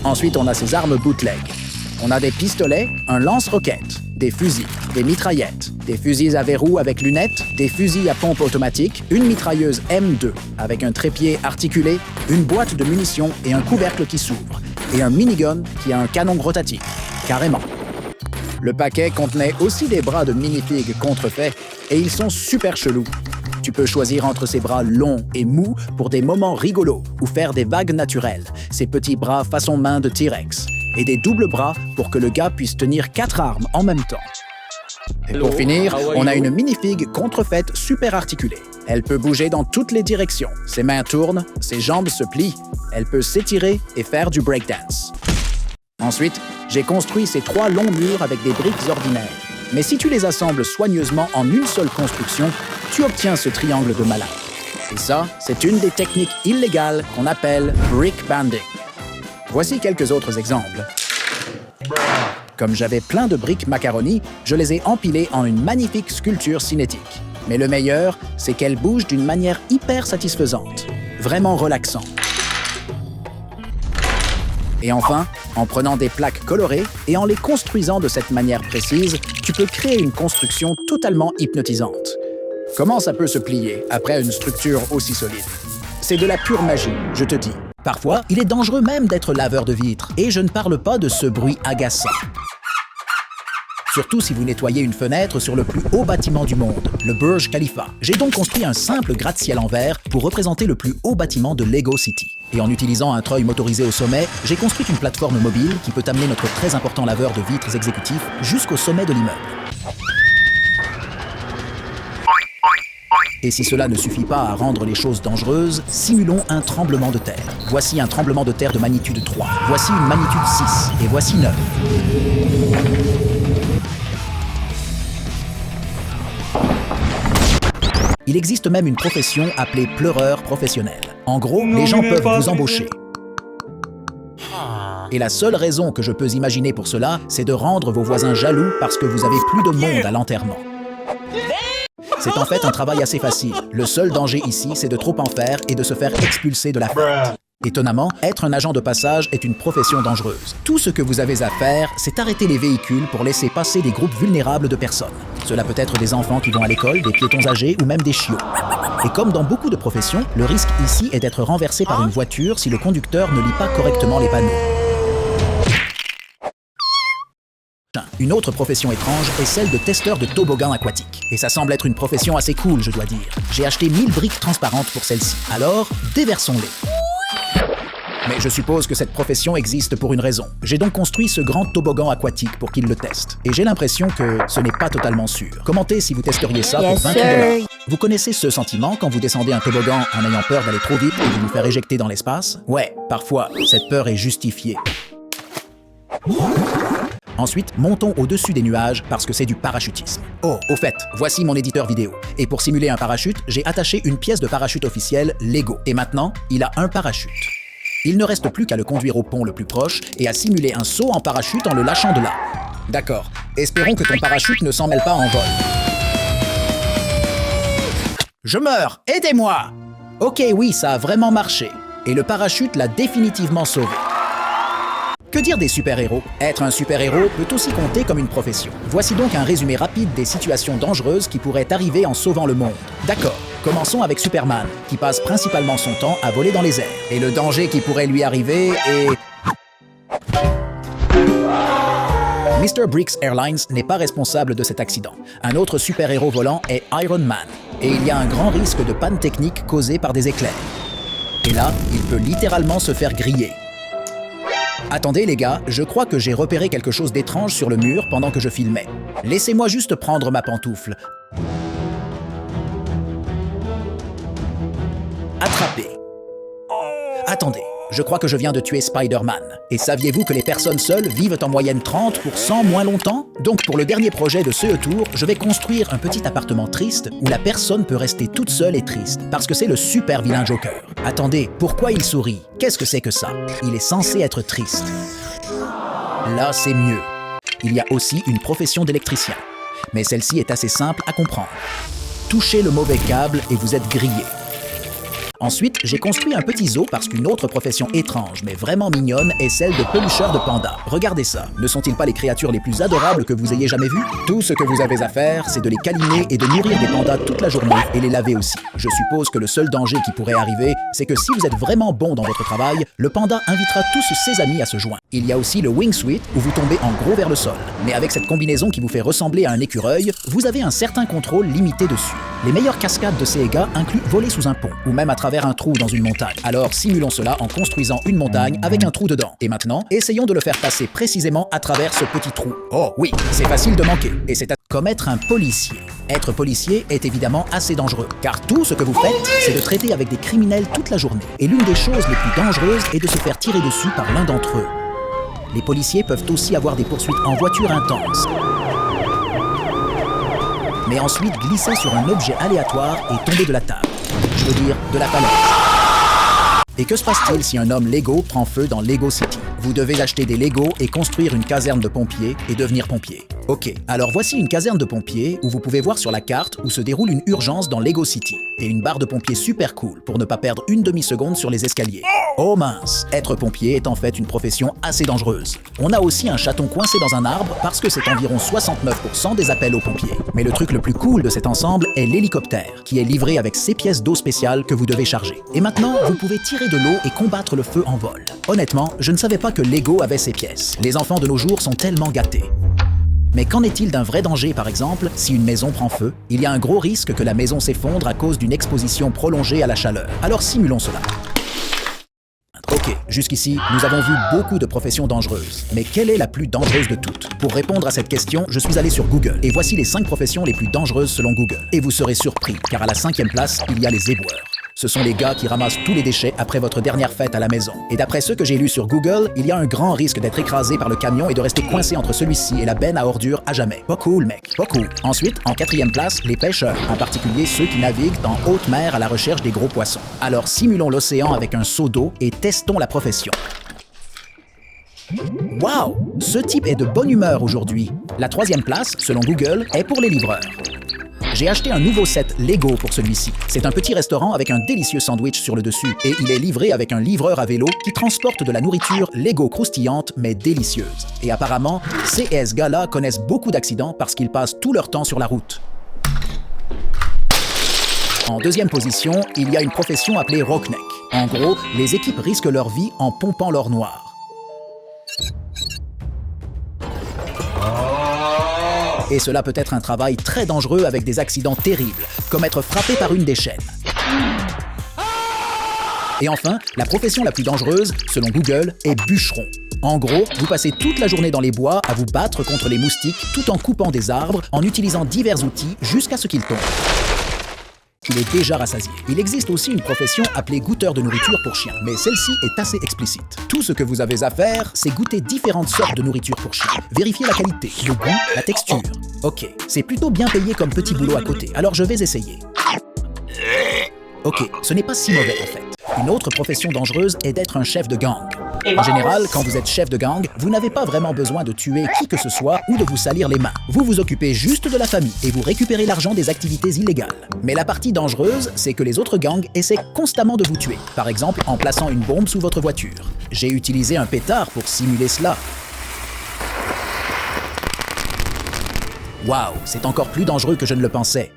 Ensuite, on a ces armes bootleg. On a des pistolets, un lance-roquettes, des fusils, des mitraillettes, des fusils à verrou avec lunettes, des fusils à pompe automatique, une mitrailleuse M2 avec un trépied articulé, une boîte de munitions et un couvercle qui s'ouvre, et un minigun qui a un canon rotatif, carrément. Le paquet contenait aussi des bras de minifig contrefaits et ils sont super chelous. Tu peux choisir entre ces bras longs et mous pour des moments rigolos ou faire des vagues naturelles, ces petits bras façon main de T-Rex. et des doubles bras pour que le gars puisse tenir 4 armes en même temps. Et pour finir, on a une minifig contrefaite super articulée. Elle peut bouger dans toutes les directions. Ses mains tournent, ses jambes se plient. Elle peut s'étirer et faire du breakdance. Ensuite, j'ai construit ces 3 longs murs avec des briques ordinaires. Mais si tu les assembles soigneusement en une seule construction, tu obtiens ce triangle de malade. Et ça, c'est une des techniques illégales qu'on appelle brick banding. Voici quelques autres exemples. Comme j'avais plein de briques macaroni, je les ai empilées en une magnifique sculpture cinétique. Mais le meilleur, c'est qu'elle bouge d'une manière hyper satisfaisante, vraiment relaxant. Et enfin, en prenant des plaques colorées et en les construisant de cette manière précise, tu peux créer une construction totalement hypnotisante. Comment ça peut se plier après une structure aussi solide? C'est de la pure magie, je te dis. Parfois, il est dangereux même d'être laveur de vitres, et je ne parle pas de ce bruit agaçant. Surtout si vous nettoyez une fenêtre sur le plus haut bâtiment du monde, le Burj Khalifa. J'ai donc construit un simple gratte-ciel en verre pour représenter le plus haut bâtiment de Lego City. Et en utilisant un treuil motorisé au sommet, j'ai construit une plateforme mobile qui peut amener notre très important laveur de vitres exécutif jusqu'au sommet de l'immeuble. Et si cela ne suffit pas à rendre les choses dangereuses, simulons un tremblement de terre. Voici un tremblement de terre de magnitude 3. Voici une magnitude 6. Et voici 9. Il existe même une profession appelée pleureur professionnel. En gros, les gens peuvent vous embaucher. Et la seule raison que je peux imaginer pour cela, c'est de rendre vos voisins jaloux parce que vous avez plus de monde à l'enterrement. C'est en fait un travail assez facile. Le seul danger ici, c'est de trop en faire et de se faire expulser de la fête. Étonnamment, être un agent de passage est une profession dangereuse. Tout ce que vous avez à faire, c'est arrêter les véhicules pour laisser passer des groupes vulnérables de personnes. Cela peut être des enfants qui vont à l'école, des piétons âgés ou même des chiots. Et comme dans beaucoup de professions, le risque ici est d'être renversé par une voiture si le conducteur ne lit pas correctement les panneaux. Une autre profession étrange est celle de testeur de toboggan aquatique. Et ça semble être une profession assez cool, je dois dire. J'ai acheté 1000 briques transparentes pour celle-ci. Alors, déversons-les. Mais je suppose que cette profession existe pour une raison. J'ai donc construit ce grand toboggan aquatique pour qu'il le teste. Et j'ai l'impression que ce n'est pas totalement sûr. Commentez si vous testeriez ça pour 20 $. Vous connaissez ce sentiment quand vous descendez un toboggan en ayant peur d'aller trop vite et de vous faire éjecter dans l'espace? Ouais, parfois, cette peur est justifiée. Ensuite, montons au-dessus des nuages parce que c'est du parachutisme. Oh, au fait, voici mon éditeur vidéo. Et pour simuler un parachute, j'ai attaché une pièce de parachute officielle Lego. Et maintenant, il a un parachute. Il ne reste plus qu'à le conduire au pont le plus proche et à simuler un saut en parachute en le lâchant de là. D'accord. Espérons que ton parachute ne s'en mêle pas en vol. Je meurs! Aidez-moi! Ok, oui, ça a vraiment marché. Et le parachute l'a définitivement sauvé. Que dire des super-héros? Être un super-héros peut aussi compter comme une profession. Voici donc un résumé rapide des situations dangereuses qui pourraient arriver en sauvant le monde. D'accord, commençons avec Superman, qui passe principalement son temps à voler dans les airs. Et le danger qui pourrait lui arriver est... Mr. Briggs Airlines n'est pas responsable de cet accident. Un autre super-héros volant est Iron Man. Et il y a un grand risque de panne technique causée par des éclairs. Et là, il peut littéralement se faire griller. Attendez les gars, je crois que j'ai repéré quelque chose d'étrange sur le mur pendant que je filmais. Laissez-moi juste prendre ma pantoufle. Attrapé. Attendez, je crois que je viens de tuer Spider-Man. Et saviez-vous que les personnes seules vivent en moyenne 30% moins longtemps? Donc pour le dernier projet de ce tour, je vais construire un petit appartement triste où la personne peut rester toute seule et triste, parce que c'est le super vilain Joker. Attendez, pourquoi il sourit? Qu'est-ce que c'est que ça? Il est censé être triste. Là, c'est mieux. Il y a aussi une profession d'électricien. Mais celle-ci est assez simple à comprendre. Touchez le mauvais câble et vous êtes grillé. Ensuite, j'ai construit un petit zoo parce qu'une autre profession étrange mais vraiment mignonne est celle de pelucheur de panda. Regardez ça, ne sont-ils pas les créatures les plus adorables que vous ayez jamais vues? Tout ce que vous avez à faire, c'est de les câliner et de nourrir des pandas toute la journée et les laver aussi. Je suppose que le seul danger qui pourrait arriver, c'est que si vous êtes vraiment bon dans votre travail, le panda invitera tous ses amis à se joindre. Il y a aussi le wingsuit où vous tombez en gros vers le sol. Mais avec cette combinaison qui vous fait ressembler à un écureuil, vous avez un certain contrôle limité dessus. Les meilleures cascades de ces gars incluent voler sous un pont ou même à travers travers un trou dans une montagne. Alors simulons cela en construisant une montagne avec un trou dedans. Et maintenant, essayons de le faire passer précisément à travers ce petit trou. Oh oui, c'est facile de manquer. Et c'est comme être un policier. Être policier est évidemment assez dangereux, car tout ce que vous faites, c'est de traiter avec des criminels toute la journée. Et l'une des choses les plus dangereuses est de se faire tirer dessus par l'un d'entre eux. Les policiers peuvent aussi avoir des poursuites en voiture intenses. Mais ensuite glisser sur un objet aléatoire et tomber de la table. Je veux dire, de la falaise. Et que se passe-t-il si un homme Lego prend feu dans Lego City? Vous devez acheter des Lego et construire une caserne de pompiers et devenir pompier. Ok, alors voici une caserne de pompiers où vous pouvez voir sur la carte où se déroule une urgence dans Lego City. Et une barre de pompiers super cool pour ne pas perdre une demi-seconde sur les escaliers. Oh mince, être pompier est en fait une profession assez dangereuse. On a aussi un chaton coincé dans un arbre parce que c'est environ 69% des appels aux pompiers. Mais le truc le plus cool de cet ensemble est l'hélicoptère, qui est livré avec 6 pièces d'eau spéciales que vous devez charger. Et maintenant, vous pouvez tirer de l'eau et combattre le feu en vol. Honnêtement, je ne savais pas que Lego avait ces pièces. Les enfants de nos jours sont tellement gâtés. Mais qu'en est-il d'un vrai danger, par exemple, si une maison prend feu? Il y a un gros risque que la maison s'effondre à cause d'une exposition prolongée à la chaleur. Alors simulons cela. Ok, jusqu'ici, nous avons vu beaucoup de professions dangereuses. Mais quelle est la plus dangereuse de toutes? Pour répondre à cette question, je suis allé sur Google. Et voici les 5 professions les plus dangereuses selon Google. Et vous serez surpris, car à la 5e place, il y a les éboueurs. Ce sont les gars qui ramassent tous les déchets après votre dernière fête à la maison. Et d'après ce que j'ai lu sur Google, il y a un grand risque d'être écrasé par le camion et de rester coincé entre celui-ci et la benne à ordures à jamais. Pas cool, mec, pas cool. Ensuite, en 4e place, les pêcheurs, en particulier ceux qui naviguent en haute mer à la recherche des gros poissons. Alors simulons l'océan avec un seau d'eau et testons la profession. Wow! Ce type est de bonne humeur aujourd'hui. La 3e place, selon Google, est pour les livreurs. J'ai acheté un nouveau set Lego pour celui-ci. C'est un petit restaurant avec un délicieux sandwich sur le dessus et il est livré avec un livreur à vélo qui transporte de la nourriture Lego croustillante mais délicieuse. Et apparemment, ces gars-là connaissent beaucoup d'accidents parce qu'ils passent tout leur temps sur la route. En 2e position, il y a une profession appelée Rockneck. En gros, les équipes risquent leur vie en pompant l'or noir. Et cela peut être un travail très dangereux avec des accidents terribles, comme être frappé par une des chaînes. Et enfin, la profession la plus dangereuse, selon Google, est bûcheron. En gros, vous passez toute la journée dans les bois à vous battre contre les moustiques tout en coupant des arbres, en utilisant divers outils jusqu'à ce qu'ils tombent. Il est déjà rassasié. Il existe aussi une profession appelée goûteur de nourriture pour chiens, mais celle-ci est assez explicite. Tout ce que vous avez à faire, c'est goûter différentes sortes de nourriture pour chiens. Vérifier la qualité, le goût, la texture. Ok, c'est plutôt bien payé comme petit boulot à côté, alors je vais essayer. Ok, ce n'est pas si mauvais en fait. Une autre profession dangereuse est d'être un chef de gang. En général, quand vous êtes chef de gang, vous n'avez pas vraiment besoin de tuer qui que ce soit ou de vous salir les mains. Vous vous occupez juste de la famille et vous récupérez l'argent des activités illégales. Mais la partie dangereuse, c'est que les autres gangs essaient constamment de vous tuer. Par exemple, en plaçant une bombe sous votre voiture. J'ai utilisé un pétard pour simuler cela. Waouh, c'est encore plus dangereux que je ne le pensais.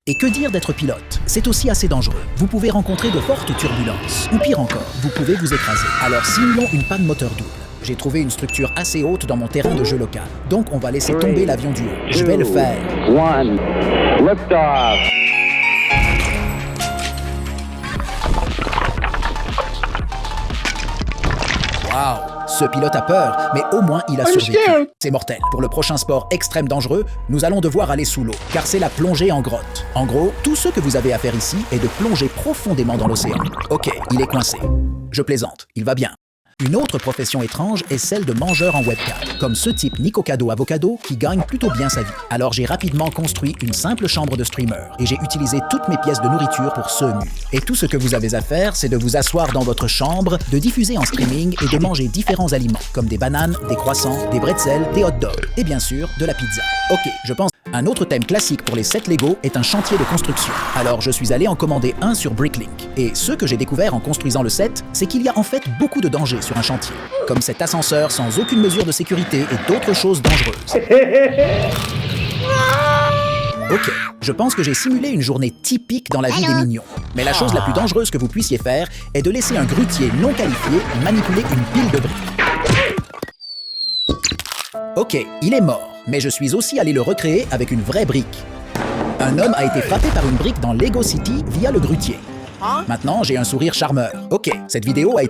Et que dire d'être pilote? C'est aussi assez dangereux. Vous pouvez rencontrer de fortes turbulences. Ou pire encore, vous pouvez vous écraser. Alors simulons une panne moteur double. J'ai trouvé une structure assez haute dans mon terrain de jeu local. Donc on va laisser tomber l'avion du haut. Je vais le faire. 1. Lift off. Waouh! Ce pilote a peur, mais au moins il a survécu. C'est mortel. Pour le prochain sport extrême dangereux, nous allons devoir aller sous l'eau, car c'est la plongée en grotte. En gros, tout ce que vous avez à faire ici est de plonger profondément dans l'océan. Ok, il est coincé. Je plaisante, il va bien. Une autre profession étrange est celle de mangeur en webcam, comme ce type Nicocado Avocado qui gagne plutôt bien sa vie. Alors j'ai rapidement construit une simple chambre de streamer et j'ai utilisé toutes mes pièces de nourriture pour ce mur. Et tout ce que vous avez à faire, c'est de vous asseoir dans votre chambre, de diffuser en streaming et de manger différents aliments, comme des bananes, des croissants, des bretzels, des hot dogs et bien sûr de la pizza. Ok, je pense. Un autre thème classique pour les sets Lego est un chantier de construction. Alors je suis allé en commander un sur Bricklink. Et ce que j'ai découvert en construisant le set, c'est qu'il y a en fait beaucoup de dangers sur un chantier. Comme cet ascenseur sans aucune mesure de sécurité et d'autres choses dangereuses. Ok, je pense que j'ai simulé une journée typique dans la vie des mignons. Mais la chose la plus dangereuse que vous puissiez faire est de laisser un grutier non qualifié manipuler une pile de briques. Ok, il est mort. Mais je suis aussi allé le recréer avec une vraie brique. Un homme a été frappé par une brique dans Lego City via le grutier. Maintenant, j'ai un sourire charmeur. Ok, cette vidéo a été